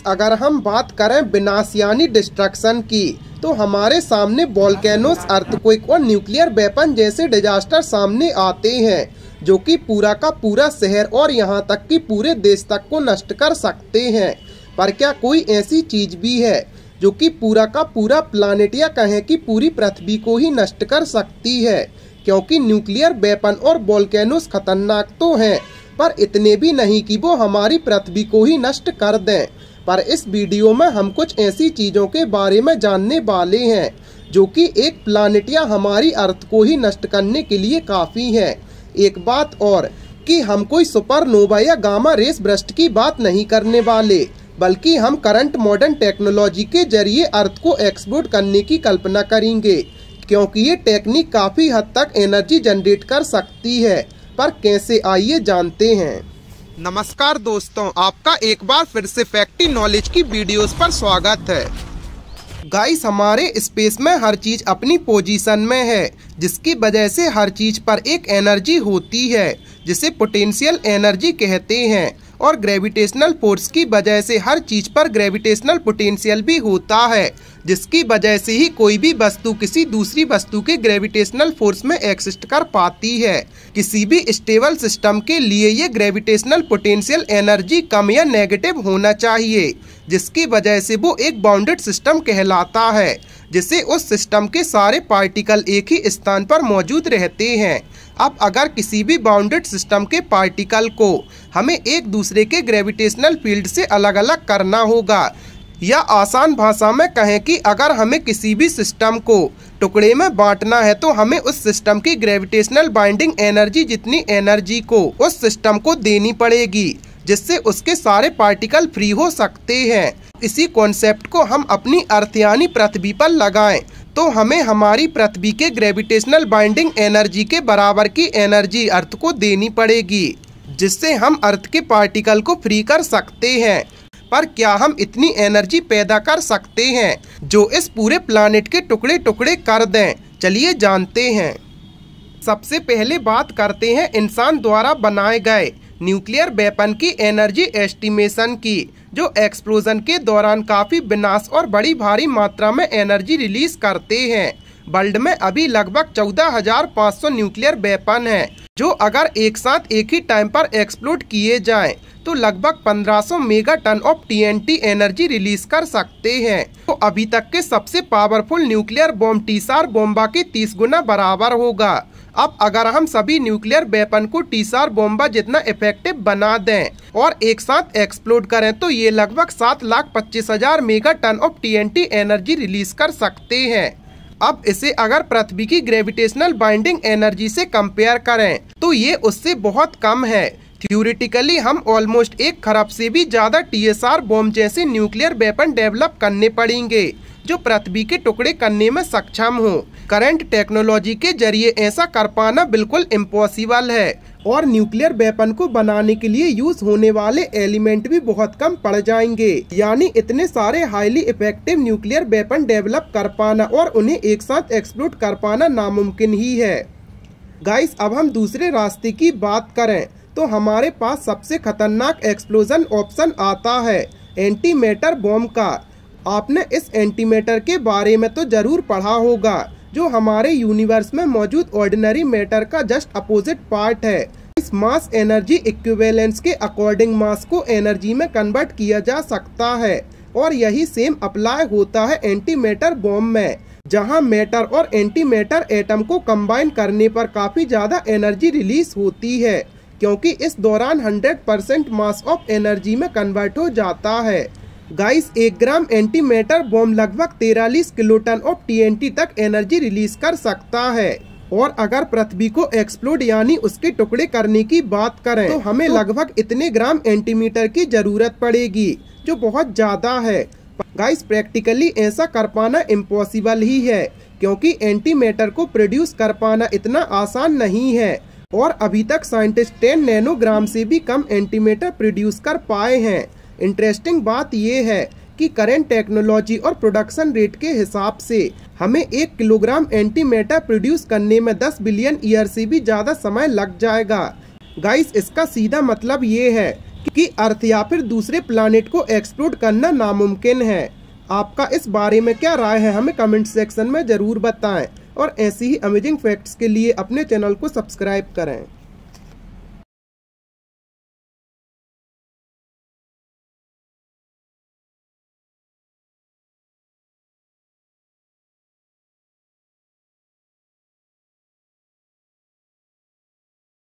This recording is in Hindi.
अगर हम बात करें विनाश यानी डिस्ट्रक्शन की, तो हमारे सामने वोल्केनोस, अर्थक्वेक और न्यूक्लियर वेपन जैसे डिजास्टर सामने आते हैं, जो कि पूरा का पूरा शहर और यहाँ तक कि पूरे देश तक को नष्ट कर सकते हैं। पर क्या कोई ऐसी चीज भी है जो कि पूरा का पूरा प्लानेट या कहें कि पूरी पृथ्वी को ही नष्ट कर सकती है? क्योंकि न्यूक्लियर वेपन और वोल्केनोस खतरनाक तो हैं, पर इतने भी नहीं कि वो हमारी पृथ्वी को ही नष्ट कर दें। पर इस वीडियो में हम कुछ ऐसी चीजों के बारे में जानने वाले हैं जो कि एक प्लानेट या हमारी अर्थ को ही नष्ट करने के लिए काफी है। एक बात और कि हम कोई सुपरनोवा या गामा रेस बर्स्ट की बात नहीं करने वाले, बल्कि हम करंट मॉडर्न टेक्नोलॉजी के जरिए अर्थ को एक्सप्लोड करने की कल्पना करेंगे, क्योंकि ये टेक्निक काफी हद तक एनर्जी जनरेट कर सकती है। पर कैसे, आइए जानते हैं। नमस्कार दोस्तों, आपका एक बार फिर से फैक्टी नॉलेज की वीडियोस पर स्वागत है। गाइस, हमारे स्पेस में हर चीज अपनी पोजीशन में है, जिसकी वजह से हर चीज पर एक एनर्जी होती है जिसे पोटेंशियल एनर्जी कहते हैं, और ग्रेविटेशनल फोर्स की वजह से हर चीज पर ग्रेविटेशनल पोटेंशियल भी होता है, जिसकी वजह से ही कोई भी वस्तु किसी दूसरी वस्तु के ग्रेविटेशनल फोर्स में एक्सिस्ट कर पाती है। किसी भी स्टेबल सिस्टम के लिए ये ग्रेविटेशनल पोटेंशियल एनर्जी कम या नेगेटिव होना चाहिए, जिसकी वजह से वो एक बाउंडेड सिस्टम कहलाता है, जिसे उस सिस्टम के सारे पार्टिकल एक ही स्थान पर मौजूद रहते हैं। अब अगर किसी भी बाउंडेड सिस्टम के पार्टिकल को हमें एक दूसरे के ग्रेविटेशनल फील्ड से अलग अलग करना होगा, या आसान भाषा में कहें कि अगर हमें किसी भी सिस्टम को टुकड़े में बांटना है, तो हमें उस सिस्टम की ग्रेविटेशनल बाइंडिंग एनर्जी जितनी एनर्जी को उस सिस्टम को देनी पड़ेगी, जिससे उसके सारे पार्टिकल फ्री हो सकते हैं। इसी कॉन्सेप्ट को हम अपनी अर्थ यानी पृथ्वी पर लगाएं, तो हमें हमारी पृथ्वी के ग्रेविटेशनल बाइंडिंग एनर्जी के बराबर की एनर्जी अर्थ को देनी पड़ेगी, जिससे हम अर्थ के पार्टिकल को फ्री कर सकते हैं। पर क्या हम इतनी एनर्जी पैदा कर सकते हैं जो इस पूरे प्लानेट के टुकड़े टुकड़े कर दें? चलिए जानते हैं। सबसे पहले बात करते हैं इंसान द्वारा बनाए गए न्यूक्लियर वेपन की एनर्जी एस्टिमेशन की, जो एक्सप्लोजन के दौरान काफी विनाश और बड़ी भारी मात्रा में एनर्जी रिलीज करते हैं। वर्ल्ड में अभी लगभग 14,500 न्यूक्लियर वेपन हैं, जो अगर एक साथ एक ही टाइम पर एक्सप्लोड किए जाएं, तो लगभग 1500 mega ton of TNT energy release कर सकते हैं। तो अभी तक के सबसे powerful nuclear bomb Tsar Bomba के 30 गुना बराबर होगा। अब अगर हम सभी न्यूक्लियर वेपन को टीसार बोम्बा जितना इफेक्टिव बना दें और एक साथ एक्सप्लोड करें, तो ये लगभग 7,25,000 mega ton of TNT energy release कर सकते हैं। अब इसे अगर पृथ्वी की ग्रेविटेशनल बाइंडिंग एनर्जी से कंपेयर करें, तो ये उससे बहुत कम है। थ्योरेटिकली हम ऑलमोस्ट 1 खरब से भी ज्यादा TSR बॉम्ब जैसे न्यूक्लियर वेपन डेवलप करने पड़ेंगे, जो पृथ्वी के टुकड़े करने में सक्षम हो। करंट टेक्नोलॉजी के जरिए ऐसा कर पाना बिल्कुल इम्पॉसिबल है, और न्यूक्लियर वेपन को बनाने के लिए यूज होने वाले एलिमेंट भी बहुत कम पड़ जाएंगे। यानी इतने सारे highly effective nuclear weapon develop कर पाना और उन्हें एक साथ एक्सप्लोड कर पाना नामुमकिन ही है। गाइस, अब हम दूसरे रास्ते की बात करें, तो हमारे पास सबसे खतरनाक एक्सप्लोजन ऑप्शन आता है एंटी मैटर बॉम्ब का। आपने इस एंटी मैटर के बारे में तो जरूर पढ़ा होगा, जो हमारे यूनिवर्स में मौजूद ऑर्डिनरी मैटर का जस्ट अपोजिट पार्ट है। इस मास एनर्जी इक्विवेलेंस के अकॉर्डिंग मास को एनर्जी में कन्वर्ट किया जा सकता है, और यही सेम अप्लाई होता है एंटी मैटर बॉम्ब में, जहां मैटर और एंटी मैटर एटम को कंबाइन करने पर काफी ज्यादा एनर्जी रिलीज होती है, क्योंकि इस दौरान 100% मास ऑफ एनर्जी में कन्वर्ट हो जाता है। गाइस, 1 ग्राम एंटी मैटर बॉम्ब लगभग 43 किलोटन ऑफ TNT तक एनर्जी रिलीज कर सकता है। और अगर पृथ्वी को एक्सप्लोड यानी उसके टुकड़े करने की बात करें, तो हमें लगभग इतने ग्राम एंटीमीटर की जरूरत पड़ेगी, जो बहुत ज्यादा है। गाइस, प्रैक्टिकली ऐसा कर पाना इम्पॉसिबल ही है, क्योंकि एंटी मैटर को प्रोड्यूस कर पाना इतना आसान नहीं है, और अभी तक साइंटिस्ट 10 नैनोग्राम से भी कम एंटी मैटर प्रोड्यूस कर पाए हैं। इंटरेस्टिंग बात यह है कि करंट टेक्नोलॉजी और प्रोडक्शन रेट के हिसाब से हमें 1 किलोग्राम एंटी मैटर प्रोड्यूस करने में 10 बिलियन ईयर से भी ज्यादा समय लग जाएगा। गाइस, इसका सीधा मतलब ये है कि अर्थ या फिर दूसरे प्लानिट को एक्सप्लोर करना नामुमकिन है। आपका इस बारे में क्या राय है, हमें कमेंट सेक्शन में जरूर बताएं और ऐसी ही अमेजिंग फैक्ट्स के लिए अपने चैनल को सब्सक्राइब करें।